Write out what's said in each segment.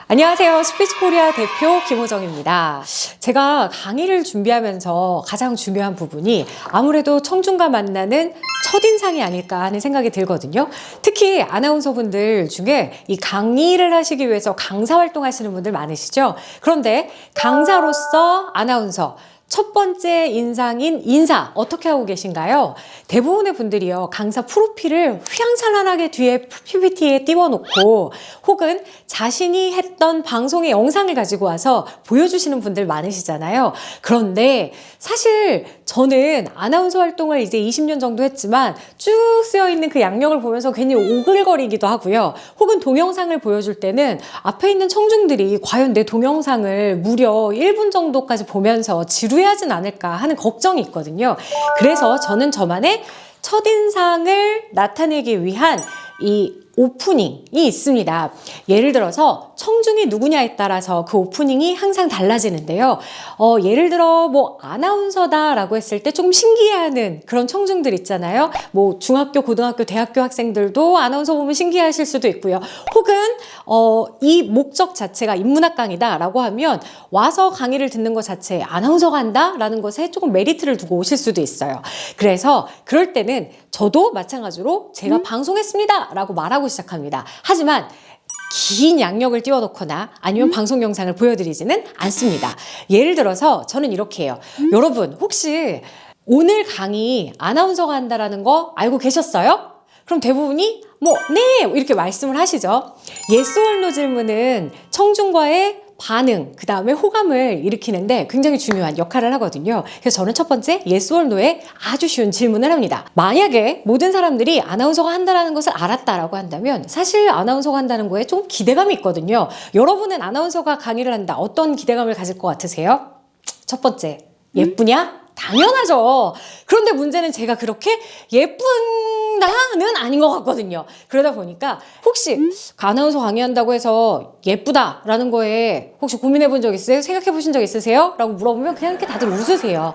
안녕하세요. 스피치코리아 대표 김호정입니다. 제가 강의를 준비하면서 가장 중요한 부분이 아무래도 청중과 만나는 첫인상이 아닐까 하는 생각이 들거든요. 특히 아나운서분들 중에 이 강의를 하시기 위해서 강사 활동하시는 분들 많으시죠? 그런데 강사로서 아나운서 첫 번째 인상인 인사 어떻게 하고 계신가요? 대부분의 분들이요, 강사 프로필을 휘황찬란하게 뒤에 PPT에 띄워놓고 혹은 자신이 했던 방송의 영상을 가지고 와서 보여주시는 분들 많으시잖아요. 그런데 사실 저는 아나운서 활동을 이제 20년 정도 했지만 쭉 쓰여있는 그 양력을 보면서 괜히 오글거리기도 하고요. 혹은 동영상을 보여줄 때는 앞에 있는 청중들이 과연 내 동영상을 무려 1분 정도까지 보면서 지루해하진 않을까 하는 걱정이 있거든요. 그래서 저는 저만의 첫인상을 나타내기 위한 이 오프닝이 있습니다. 예를 들어서 청중이 누구냐에 따라서 그 오프닝이 항상 달라지는데요. 예를 들어 뭐 아나운서다라고 했을 때 조금 신기해하는 그런 청중들 있잖아요. 뭐 중학교, 고등학교, 대학교 학생들도 아나운서 보면 신기해하실 수도 있고요. 혹은 이 목적 자체가 인문학 강의다라고 하면 와서 강의를 듣는 것 자체에 아나운서가 한다라는 것에 조금 메리트를 두고 오실 수도 있어요. 그래서 그럴 때는 저도 마찬가지로 제가 방송했습니다라고 말하고 시작합니다. 하지만 긴 양력을 띄워놓거나 아니면 방송 영상을 보여드리지는 않습니다. 예를 들어서 저는 이렇게 해요. 여러분 혹시 오늘 강의 아나운서가 한다라는 거 알고 계셨어요? 그럼 대부분이 네! 이렇게 말씀을 하시죠. yes or no 질문은 청중과의 반응, 그 다음에 호감을 일으키는데 굉장히 중요한 역할을 하거든요. 그래서 저는 첫 번째 yes or no에 아주 쉬운 질문을 합니다. 만약에 모든 사람들이 아나운서가 한다는 것을 알았다라고 한다면 사실 아나운서가 한다는 거에 좀 기대감이 있거든요. 여러분은 아나운서가 강의를 한다. 어떤 기대감을 가질 것 같으세요? 첫 번째, 예쁘냐? 당연하죠. 그런데 문제는 제가 그렇게 예쁜다는 아닌 것 같거든요. 그러다 보니까 혹시 아나운서 강의한다고 해서 예쁘다라는 거에 혹시 고민해 본 적 있으세요? 생각해 보신 적 있으세요? 라고 물어보면 그냥 이렇게 다들 웃으세요.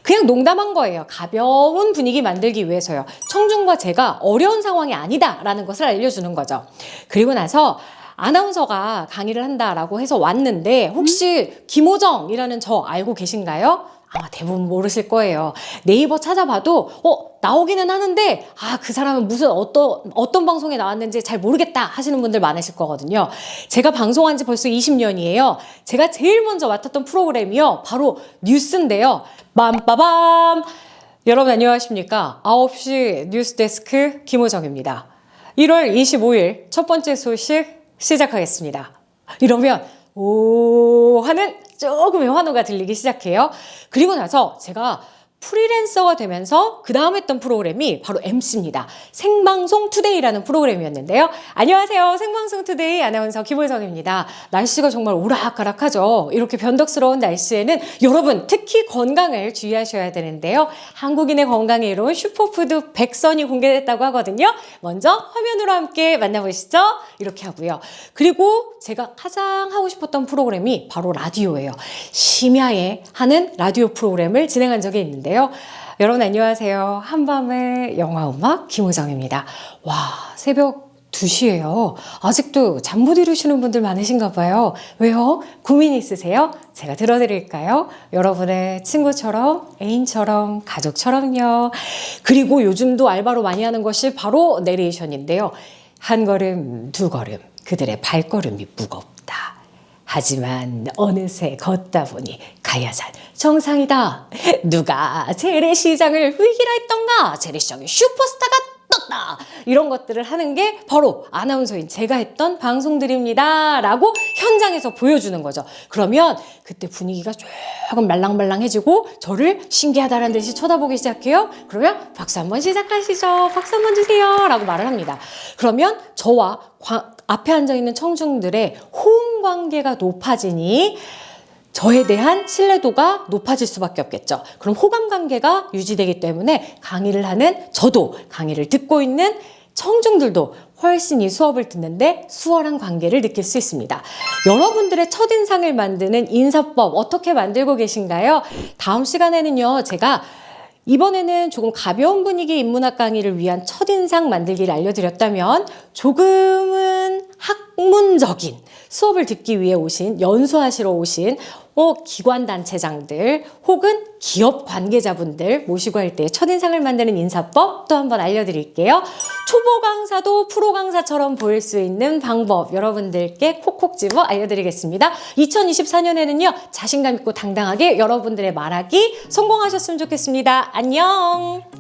그냥 농담한 거예요. 가벼운 분위기 만들기 위해서요. 청중과 제가 어려운 상황이 아니다라는 것을 알려주는 거죠. 그리고 나서 아나운서가 강의를 한다라고 해서 왔는데 혹시 김호정이라는 저 알고 계신가요? 아마 대부분 모르실 거예요. 네이버 찾아봐도 나오기는 하는데 그 사람은 무슨 어떤 방송에 나왔는지 잘 모르겠다 하시는 분들 많으실 거거든요. 제가 방송한 지 벌써 20년이에요. 제가 제일 먼저 맡았던 프로그램이요, 바로 뉴스인데요. 빰빠밤! 여러분 안녕하십니까? 9시 뉴스데스크 김호정입니다. 1월 25일 첫 번째 소식 시작하겠습니다. 이러면 오 하는 조금의 환호가 들리기 시작해요. 그리고 나서 제가 프리랜서가 되면서 그 다음 했던 프로그램이 바로 MC입니다. 생방송 투데이라는 프로그램이었는데요. 안녕하세요. 생방송 투데이 아나운서 김호정입니다. 날씨가 정말 오락가락하죠. 이렇게 변덕스러운 날씨에는 여러분 특히 건강을 주의하셔야 되는데요. 한국인의 건강에 이로운 슈퍼푸드 백선이 공개됐다고 하거든요. 먼저 화면으로 함께 만나보시죠. 이렇게 하고요. 그리고 제가 가장 하고 싶었던 프로그램이 바로 라디오예요. 심야에 하는 라디오 프로그램을 진행한 적이 있는데 여러분 안녕하세요. 한밤의 영화음악 김호정입니다. 와, 새벽 2시예요. 아직도 잠 못 이루시는 분들 많으신가 봐요. 왜요? 고민이 있으세요? 제가 들어드릴까요? 여러분의 친구처럼, 애인처럼, 가족처럼요. 그리고 요즘도 알바로 많이 하는 것이 바로 내레이션인데요. 한 걸음, 두 걸음, 그들의 발걸음이 무겁다. 하지만 어느새 걷다 보니 가야산 정상이다. 누가 재래시장을 위기라 했던가? 재래시장의 슈퍼스타가 떴다. 이런 것들을 하는 게 바로 아나운서인 제가 했던 방송들입니다. 라고 현장에서 보여주는 거죠. 그러면 그때 분위기가 조금 말랑말랑해지고 저를 신기하다는 듯이 쳐다보기 시작해요. 그러면 박수 한번 시작하시죠. 박수 한번 주세요. 라고 말을 합니다. 그러면 저와 앞에 앉아있는 청중들의 호응 관계가 높아지니 저에 대한 신뢰도가 높아질 수밖에 없겠죠. 그럼 호감 관계가 유지되기 때문에 강의를 하는 저도, 강의를 듣고 있는 청중들도 훨씬 이 수업을 듣는데 수월한 관계를 느낄 수 있습니다. 여러분들의 첫인상을 만드는 인사법 어떻게 만들고 계신가요? 다음 시간에는요, 제가 이번에는 조금 가벼운 분위기 인문학 강의를 위한 첫인상 만들기를 알려드렸다면 조금은 학문적인, 수업을 듣기 위해 오신, 연수하시러 오신 기관단체장들 혹은 기업 관계자분들 모시고 할 때 첫인상을 만드는 인사법 또 한번 알려드릴게요. 초보 강사도 프로 강사처럼 보일 수 있는 방법 여러분들께 콕콕 집어 알려드리겠습니다. 2024년에는요, 자신감 있고 당당하게 여러분들의 말하기 성공하셨으면 좋겠습니다. 안녕!